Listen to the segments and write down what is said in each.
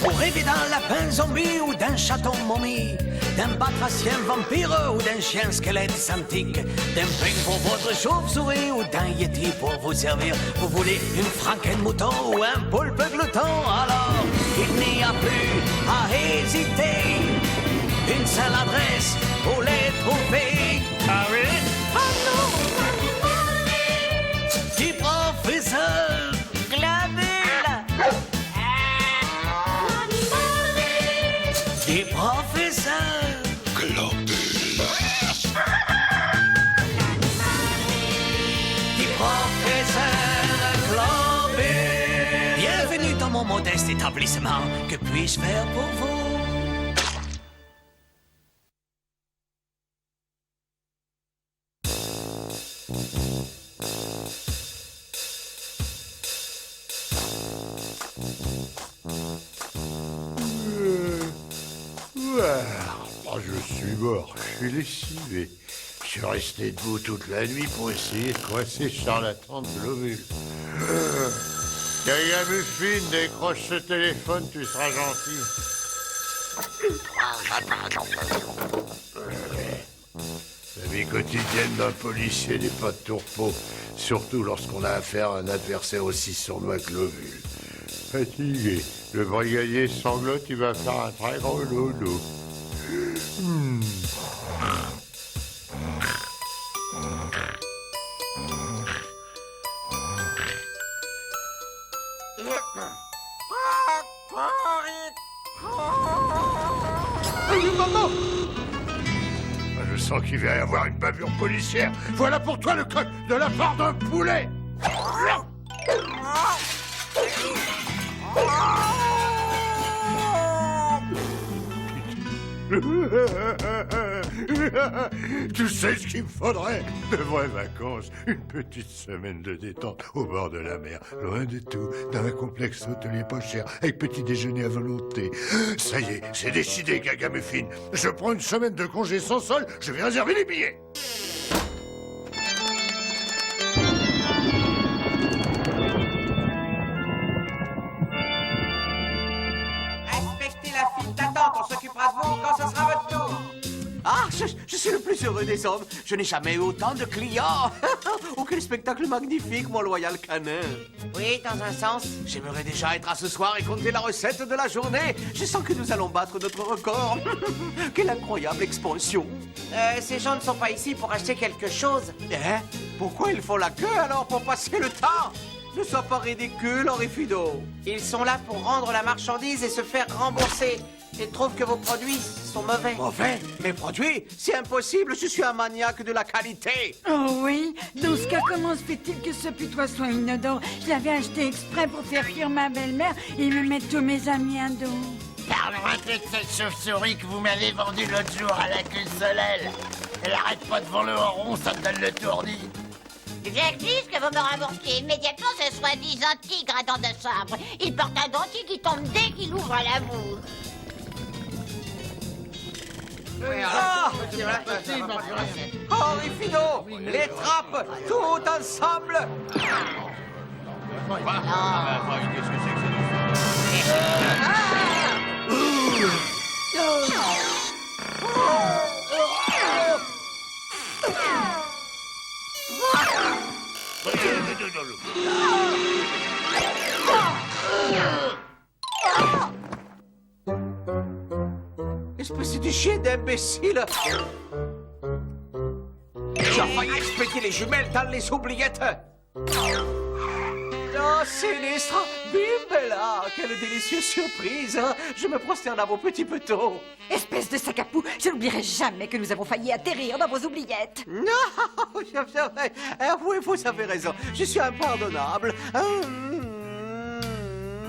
Vous rêvez d'un lapin zombie ou d'un chaton momie, d'un batracien vampire ou d'un chien squelette antique, d'un peigne pour votre chauve-souris ou d'un yeti pour vous servir. Vous voulez une franken-mouton ou un poulpe glouton? Alors, il n'y a plus à hésiter. Une seule adresse pour les trouver. Ah oui? Ah non! Petit professeur Globule! Petit professeur Globule. Petit professeur Globule! Bienvenue dans mon modeste établissement. Que puis-je faire pour vous? Oh, je suis mort, je suis lessivé. Je suis resté debout toute la nuit pour essayer de coincer charlatan de Globule. Gagamufine, décroche ce téléphone, tu seras gentil. La vie quotidienne d'un policier n'est pas de tourpeau, surtout lorsqu'on a affaire à un adversaire aussi sournois que Globule. Fatigué, le brigadier sanglote, il va faire un très gros dodo. Je sens qu'il va y avoir une bavure policière. Voilà pour toi le coq de la part d'un poulet. Tu sais ce qu'il me faudrait? De vraies vacances, une petite semaine de détente au bord de la mer, loin de tout, dans un complexe hôtelier pas cher, avec petit déjeuner à volonté. Ça y est, c'est décidé, Gagamufine. Je prends une semaine de congé sans solde, je vais réserver les billets. Respectez la file d'attente, on s'occupera de vous quand ce sera votre tour. Ah, je suis le plus heureux des hommes. Je n'ai jamais eu autant de clients. Oh, quel spectacle magnifique, mon loyal canin. Oui, dans un sens. J'aimerais déjà être à ce soir et compter la recette de la journée. Je sens que nous allons battre notre record. Quelle incroyable expansion. Ces gens ne sont pas ici pour acheter quelque chose. Hein? Pourquoi ils font la queue alors pour passer le temps? Ne sois pas ridicule, Henri Fido. Ils sont là pour rendre la marchandise et se faire rembourser. Ils trouvent que vos produits sont mauvais. Mauvais? Mes produits? C'est impossible, je suis un maniaque de la qualité. Oh oui? Dans ce cas, comment se fait-il que ce putois soit inodore? Je l'avais acheté exprès pour faire fuir ma belle-mère et me mettre tous mes amis à dos. Parlons un peu de cette chauve-souris que vous m'avez vendue l'autre jour à la queue solelle. Elle arrête pas devant le rond, ça me donne le tournis. J'exige que vous me remboursiez immédiatement ce soi-disant tigre à dents de sabre. Il porte un dentier qui tombe dès qu'il ouvre la bouche. Henri Fido, les trappes, tout ensemble. Qu'est-ce que c'est que Espèce de chien d'imbécile. Tu as failli expédier les jumelles dans les oubliettes. Oh, Sinistre, Bimbella, quelle délicieuse surprise. Je me prosterne à vos petits petons. Espèce de sac à poux, je n'oublierai jamais que nous avons failli atterrir dans vos oubliettes. Non, oui, vous avez raison. Je suis impardonnable.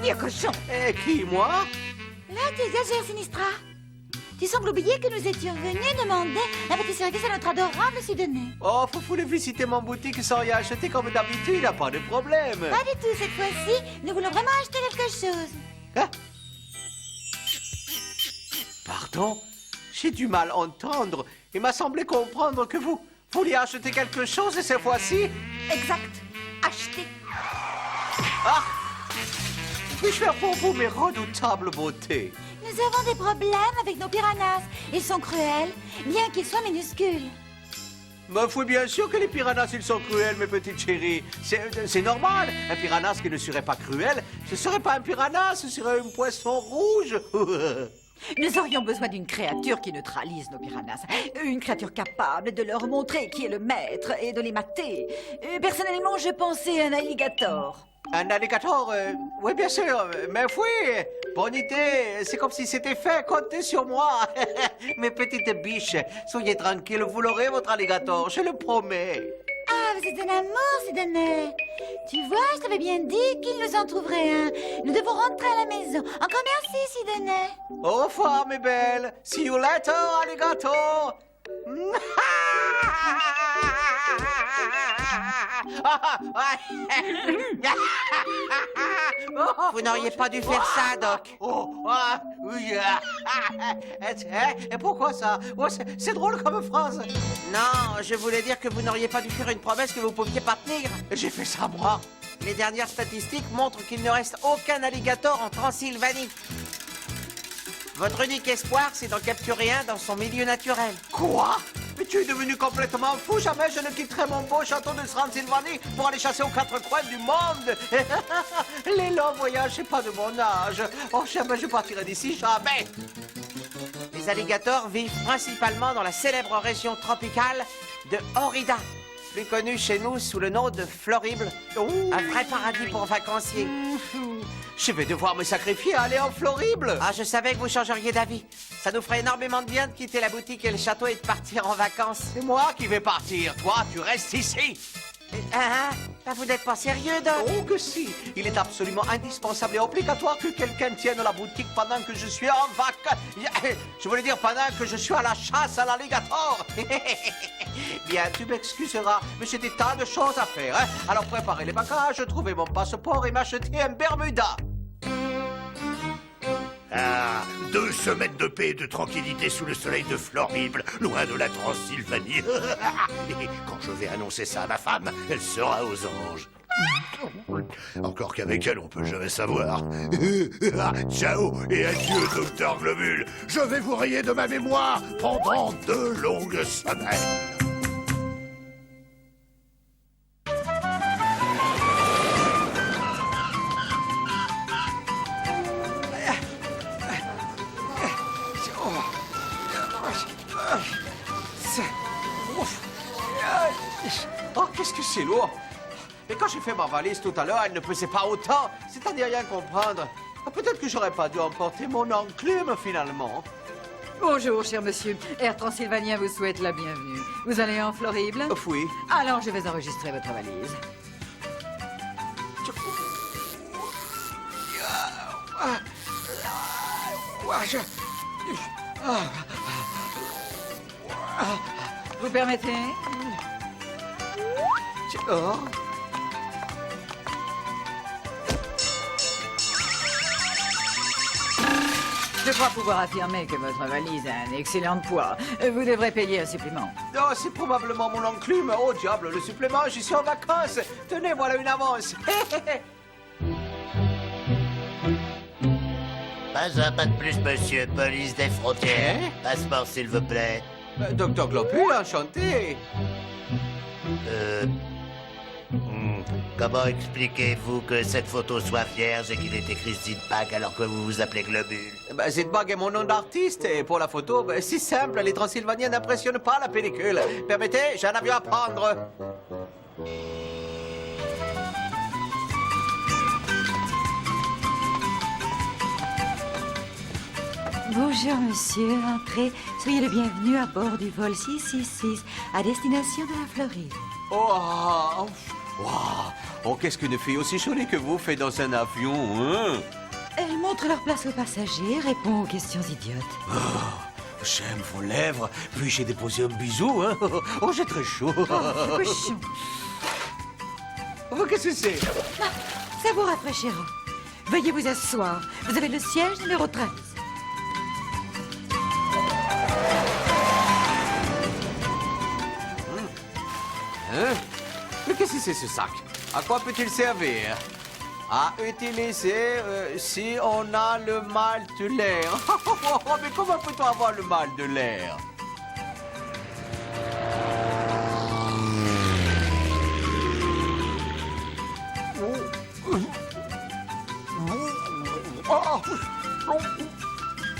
Vieux cochon. Et qui, moi? Là, tu exagères, Sinistra. Tu sembles oublier que nous étions venus demander un petit service à notre adorable Sidonie. Oh, vous voulez visiter mon boutique sans rien acheter comme d'habitude, pas de problème. Pas du tout cette fois-ci. Nous voulons vraiment acheter quelque chose. Hein? Pardon? J'ai du mal à entendre. Il m'a semblé comprendre que vous vouliez acheter quelque chose cette fois-ci. Exact. Acheter. Ah! puis-je faire pour vous, mes redoutables beautés? Nous avons des problèmes avec nos piranhas. Ils sont cruels, bien qu'ils soient minuscules. Ma foi, bien sûr que les piranhas, ils sont cruels, mes petites chéries. C'est normal. Un piranhas qui ne serait pas cruel, ce serait pas un piranha, ce serait un poisson rouge. Nous aurions besoin d'une créature qui neutralise nos piranhas. Une créature capable de leur montrer qui est le maître et de les mater. Personnellement, je pensais à un alligator. Un alligator, oui, bien sûr. Mais oui, bonne idée. C'est comme si c'était fait. Comptez sur moi. Mes petites biches, soyez tranquilles, vous l'aurez, votre alligator, je le promets. Ah, vous êtes un amour, Sidonet. Tu vois, je t'avais bien dit qu'il nous en trouverait un. Nous devons rentrer à la maison. Encore merci, Sidonet. Au revoir, mes belles. See you later, alligator. Vous n'auriez pas dû faire ça, Doc. Oh, ah, oui. Et pourquoi ça? Oh, c'est drôle comme phrase. Non, je voulais dire que vous n'auriez pas dû faire une promesse que vous ne pouviez pas tenir. J'ai fait ça, moi. Les dernières statistiques montrent qu'il ne reste aucun alligator en Transylvanie. Votre unique espoir, c'est d'en capturer un dans son milieu naturel. Quoi? Mais tu es devenu complètement fou. Jamais je ne quitterai mon beau château de Transylvanie pour aller chasser aux quatre coins du monde. Les longs voyages, c'est pas de mon âge. Oh, jamais je partirai d'ici, jamais. Les alligators vivent principalement dans la célèbre région tropicale de Horrida, plus connue chez nous sous le nom de Florible. Un vrai paradis pour vacanciers. Je vais devoir me sacrifier à aller en Florible. Ah, je savais que vous changeriez d'avis. Ça nous ferait énormément de bien de quitter la boutique et le château et de partir en vacances. C'est moi qui vais partir. Toi, tu restes ici. Vous n'êtes pas sérieux, Doc? Oh que si. Il est absolument indispensable et obligatoire que quelqu'un tienne la boutique pendant que je suis en vacances. Je voulais dire pendant que je suis à la chasse à l'alligator. Bien, tu m'excuseras, mais j'ai des tas de choses à faire. Hein? Alors préparez les bagages, trouvez mon passeport et m'achetez un Bermuda. Ah, 2 semaines de paix et de tranquillité sous le soleil de Florible, loin de la Transylvanie. Et quand je vais annoncer ça à ma femme, elle sera aux anges. Encore qu'avec elle, on peut jamais savoir. Ciao et adieu, docteur Globule. Je vais vous rayer de ma mémoire pendant 2 longues semaines. Oh, qu'est-ce que c'est lourd. Et quand j'ai fait ma valise tout à l'heure, elle ne pesait pas autant. C'est à n'y rien comprendre. Peut-être que j'aurais pas dû emporter mon enclume, finalement. Bonjour, cher monsieur. Air Transylvanien vous souhaite la bienvenue. Vous allez en Florible? Oui. Alors, je vais enregistrer votre valise. Vous permettez? Oh. Je crois pouvoir affirmer que votre valise a un excellent poids. Vous devrez payer un supplément. Oh, c'est probablement mon enclume. Oh, diable, le supplément, j'y suis en vacances. Tenez, voilà une avance. Pas un pas de plus, monsieur. Police des frontières. Passeport, s'il vous plaît. Docteur Globule, enchanté. Comment expliquez-vous que cette photo soit vierge et qu'il ait écrit Zidbag alors que vous vous appelez Globule? Zidbag est mon nom d'artiste et pour la photo, c'est simple, les Transylvaniens n'impressionnent pas la pellicule. Permettez, j'ai un avion à prendre. Bonjour, monsieur. Entrez. Soyez le bienvenu à bord du vol 666 à destination de la Floride. Oh, qu'est-ce qu'une fille aussi jolie que vous fait dans un avion, hein? Elle montre leur place aux passagers, répond aux questions idiotes. J'aime vos lèvres. Puis-je déposer un bisou, hein? Oh, j'ai très chaud. Oh, cochon. Oh, qu'est-ce que c'est? Ça vous rafraîchira. Veuillez vous asseoir. Vous avez le siège numéro 13. Hein? Mais qu'est-ce que c'est ce sac? À quoi peut-il servir? à utiliser si on a le mal de l'air. Mais comment peut-on avoir le mal de l'air?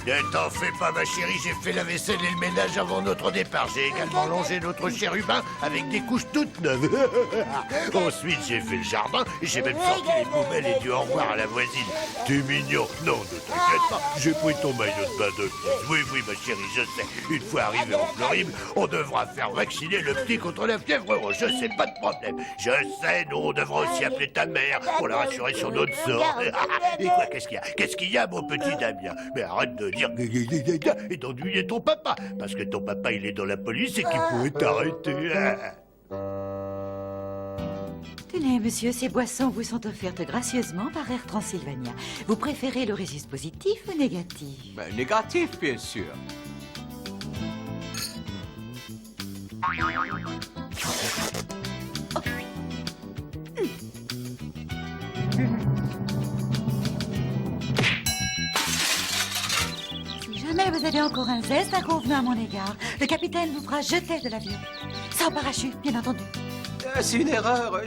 Ne t'en fais pas, ma chérie, j'ai fait la vaisselle et le ménage avant notre départ. J'ai également longé notre chérubin avec des couches toutes neuves. Ensuite, j'ai fait le jardin et j'ai même sorti les poubelles et dit au revoir à la voisine. T'es mignon. Non, ne t'inquiète pas, j'ai pris ton maillot de bain de plus. Oui, oui, ma chérie, je sais. Une fois arrivé en Floride, on devra faire vacciner le petit contre la fièvre rouge. Je sais, pas de problème. Je sais, nous, on devra aussi appeler ta mère pour la rassurer sur notre sort. Et quoi, qu'est-ce qu'il y a? Qu'est-ce qu'il y a, mon petit Damien? Mais arrête de dire et d'ennuyer ton papa, parce que ton papa il est dans la police et qu'il pourrait t'arrêter. Tenez, monsieur, ces boissons vous sont offertes gracieusement par Air Transylvania. Vous préférez le registre positif ou négatif? Négatif, bien sûr. Si jamais vous avez encore un zeste inconvenant à mon égard, le capitaine vous fera jeter de l'avion. Sans parachute, bien entendu. C'est une erreur.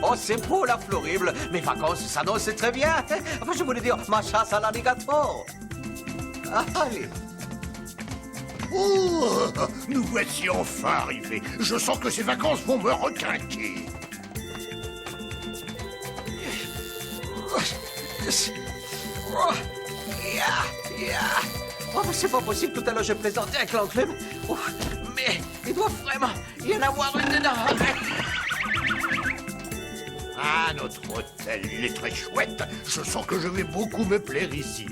Oh, c'est beau la Florible. Mes vacances s'annoncent très bien. Enfin, je voulais dire ma chasse à l'alligator. Allez. Oh, nous voici enfin arrivés. Je sens que ces vacances vont me requinquer. Oh, mais c'est pas possible. Tout à l'heure, je plaisantais avec l'enclume. Oh, mais il doit vraiment y en avoir une dedans. Ah, notre hôtel, il est très chouette. Je sens que je vais beaucoup me plaire ici.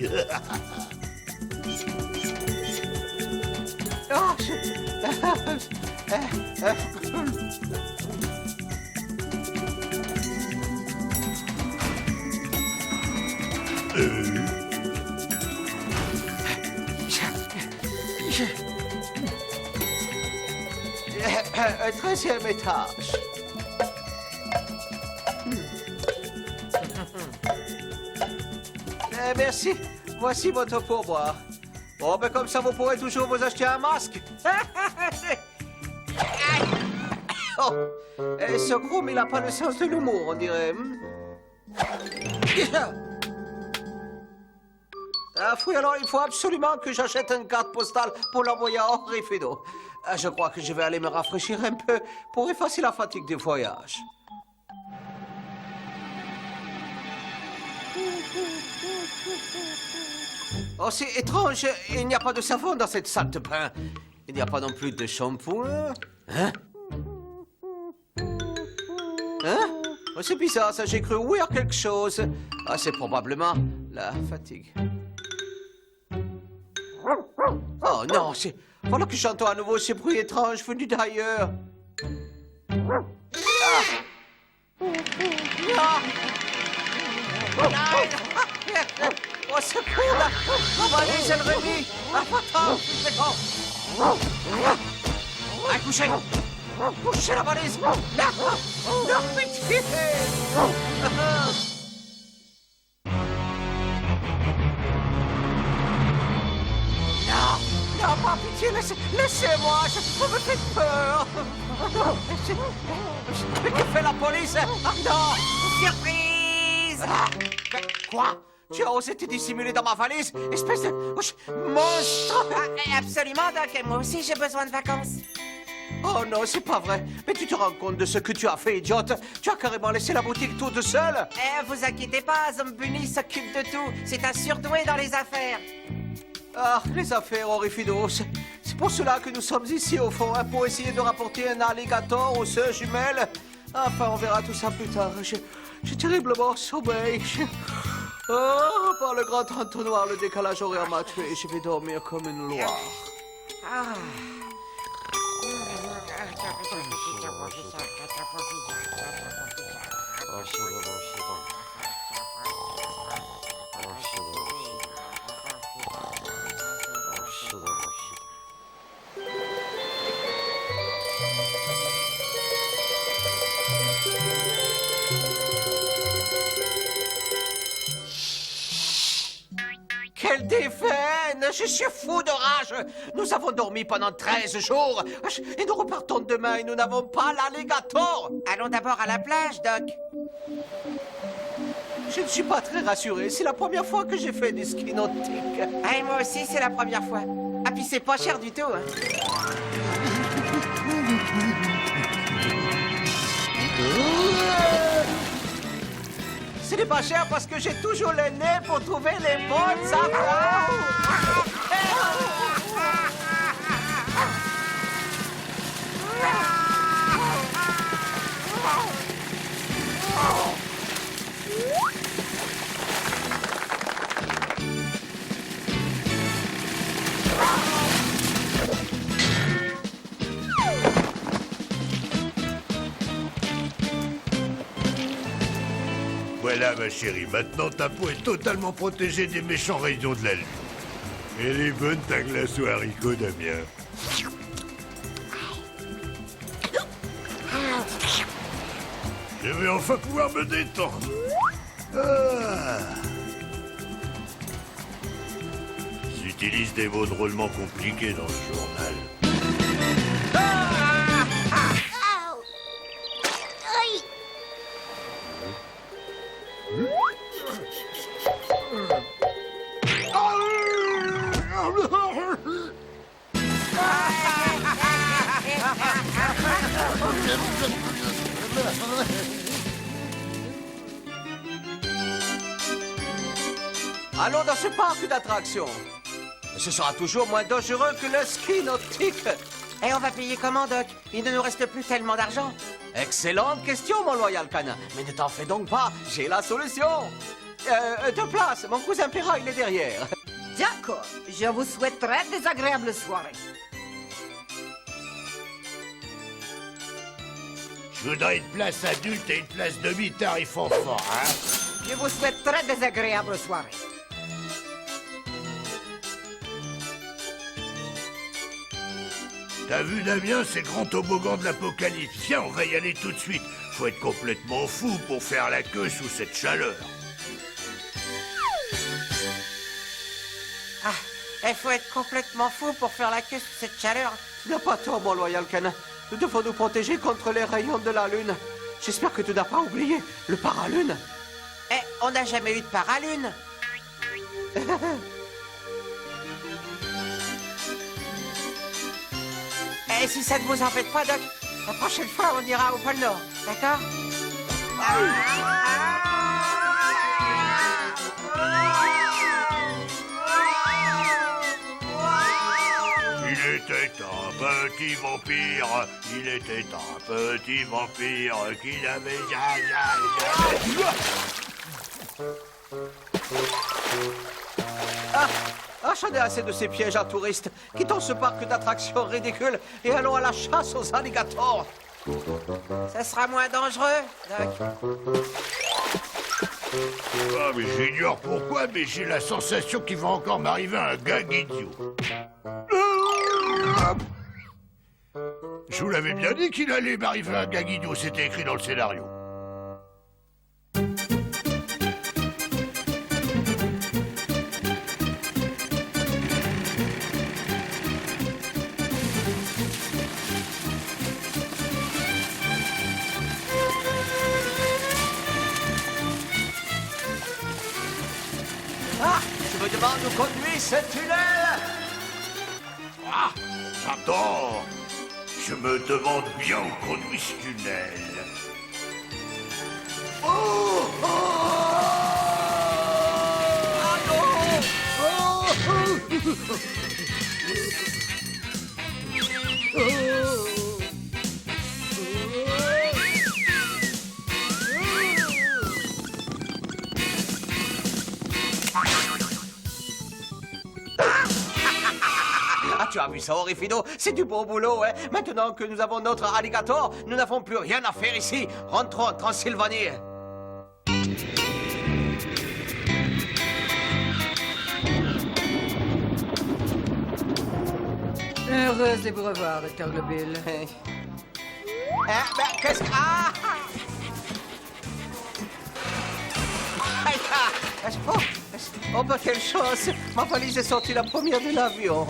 Oh, Un 13e étage. Merci. Voici votre pourboire. Bon, ben comme ça, vous pourrez toujours vous acheter un masque. Oh, ce Chrome, il n'a pas le sens de l'humour, on dirait. Ah, oui, alors il faut absolument que j'achète une carte postale pour l'envoyer à Henri Fido. Je crois que je vais aller me rafraîchir un peu pour effacer la fatigue du voyage. Oh, c'est étrange, il n'y a pas de savon dans cette salle de bain. Il n'y a pas non plus de shampoing. Hein? Hein? Oh, c'est bizarre, ça, j'ai cru ouïr quelque chose. Ah, c'est probablement la fatigue. Oh non, c'est... Voilà que j'entends à nouveau ces bruits étranges venus d'ailleurs. Ah! Non! Oh, secours, là! Ma valise, elle remit! Attends, c'est bon! Couchez! Couchez la valise! Non! Non, pitié! Non, pas pitié, laissez-moi, vous me faites peur. Mais que fait la police? Ah non! Surprise! Quoi? Tu as osé te dissimuler dans ma valise, espèce de monstre! Absolument, Doc. Moi aussi, j'ai besoin de vacances. Oh non, c'est pas vrai. Mais tu te rends compte de ce que tu as fait, idiote? Tu as carrément laissé la boutique toute seule. Vous inquiétez pas, Zombuni s'occupe de tout. C'est un surdoué dans les affaires. Ah, les affaires, Henri Fido. C'est pour cela que nous sommes ici, au fond, hein, pour essayer de rapporter un alligator aux sœurs jumelles. Enfin, on verra tout ça plus tard. J'ai terriblement sommeil. Oh, par le grand entonnoir, le décalage horaire m'a tué. Je vais dormir comme une loire. Quelle défaite! Je suis fou de rage! Nous avons dormi pendant 13 jours et nous repartons demain et nous n'avons pas l'alligator! Allons d'abord à la plage, Doc. Je ne suis pas très rassuré. C'est la première fois que j'ai fait du ski nautique. Ah, et moi aussi, c'est la première fois. Ah, puis c'est pas cher du tout, hein. Ce n'est pas cher parce que j'ai toujours le nez pour trouver les bonnes affaires. Voilà, ma chérie, maintenant ta peau est totalement protégée des méchants rayons de la lune. Elle est bonne ta glace aux haricots, Damien. Je vais enfin pouvoir me détendre. Ah. J'utilise des mots drôlement compliqués dans ce journal. Au. Oui. Allons dans ce parc d'attractions. Ce sera toujours moins dangereux que le ski nautique. Et on va payer comment, Doc? Il ne nous reste plus tellement d'argent. Excellente question, mon loyal canin. Mais ne t'en fais donc pas, j'ai la solution. De place, mon cousin Perra, il est derrière. D'accord, je vous souhaite très désagréable soirée. Je voudrais une place adulte et une place demi-tarif enfant, hein? Je vous souhaite très désagréable soirée. T'as vu, Damien, c'est le grand toboggan de l'apocalypse. Viens, on va y aller tout de suite. Faut être complètement fou pour faire la queue sous cette chaleur. Ah, il faut être complètement fou pour faire la queue sous cette chaleur. Tu n'as pas tort, mon loyal canin. Nous devons nous protéger contre les rayons de la lune. J'espère que tu n'as pas oublié le paralune. Eh, on n'a jamais eu de paralune. Et si ça ne vous embête pas, Doc, la prochaine fois, on ira au pôle Nord, d'accord? Il était un petit vampire, il était un petit vampire qui n'avait jamais... J'en ai assez de ces pièges à touristes. Quittons ce parc d'attractions ridicule et allons à la chasse aux alligators. Ça sera moins dangereux, Doc. Ah, mais j'ignore pourquoi, mais j'ai la sensation qu'il va encore m'arriver un gag idiot. Je vous l'avais bien dit qu'il allait m'arriver un gag idiot, c'était écrit dans le scénario. Je me demande où conduit ce tunnel. Ah, j'adore. Je me demande bien où conduit ce tunnel. Oh, oh, Ah non. Ah, tu as vu ça, Orifido? C'est du beau boulot, hein? Maintenant que nous avons notre alligator, nous n'avons plus rien à faire ici. Rentrons en Transylvanie. Heureuse de vous revoir, Dr. Globule. Qu'est-ce que... Ah! Oh, bah, quelle chance! Ma valise est sortie la première de l'avion.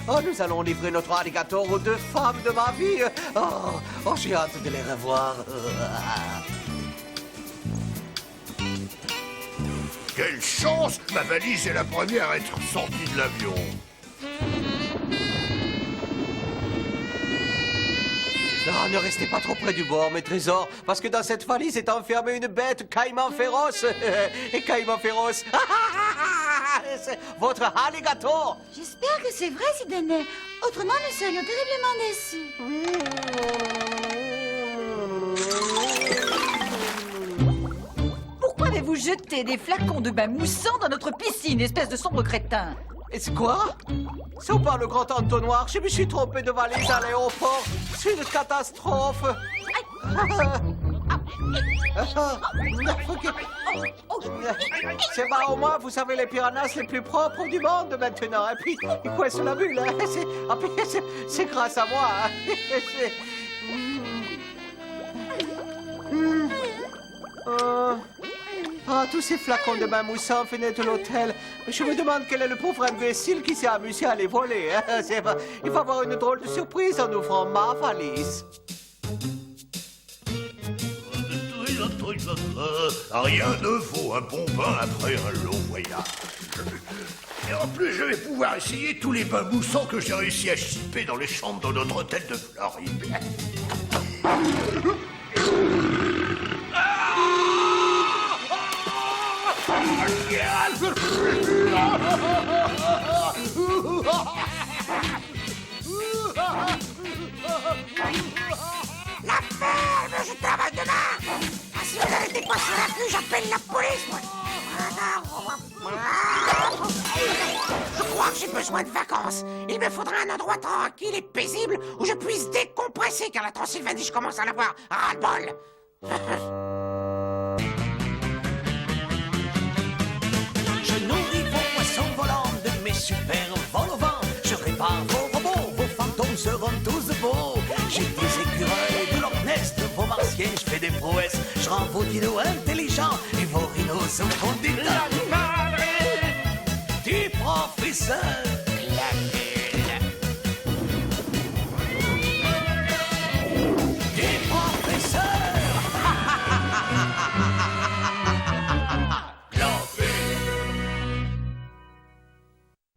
Oh, nous allons livrer notre alligator aux 2 femmes de ma vie. Oh, j'ai hâte de les revoir. Quelle chance! Ma valise est la première à être sortie de l'avion. Ah, ne restez pas trop près du bord, mes trésors, parce que dans cette valise est enfermée une bête caïman féroce. Et caïman féroce, c'est votre alligator. J'espère que c'est vrai, Sidney. Autrement, nous serions terriblement déçus. Pourquoi avez-vous jeté des flacons de bain moussant dans notre piscine, espèce de sombre crétin? Et c'est quoi? C'est ou pas le grand entonnoir? Je me suis trompé de valise à l'aéroport. C'est une catastrophe. C'est pas au moins, vous savez, les piranhas les plus propres du monde maintenant. Et puis, il coince la bulle. Hein. C'est grâce à moi. Hein. Tous ces flacons de bain moussant venaient de l'hôtel. Je me demande quel est le pauvre imbécile qui s'est amusé à les voler. Hein. Il va avoir une drôle de surprise en ouvrant ma valise. Rien ne vaut un bon bain après un long voyage. Et en plus, je vais pouvoir essayer tous les bains moussants que j'ai réussi à chipper dans les chambres de notre hôtel de Floride. La ferme, je travaille demain. Si vous avez dépassé la vue, j'appelle la police, moi. Je crois que j'ai besoin de vacances. Il me faudra un endroit tranquille et paisible où je puisse décompresser, car la Transylvanie, je commence à en avoir ras-le-bol. Je nourris vos poissons volants de mes super vols au vent. Je répare vos robots, vos fantômes seront tous beaux. J'ai des écureuils de Loch Ness, de vos martiens, je fais des prouesses. Je rends vos dinos intelligents et vos rhinos au fond des tas. Du professeur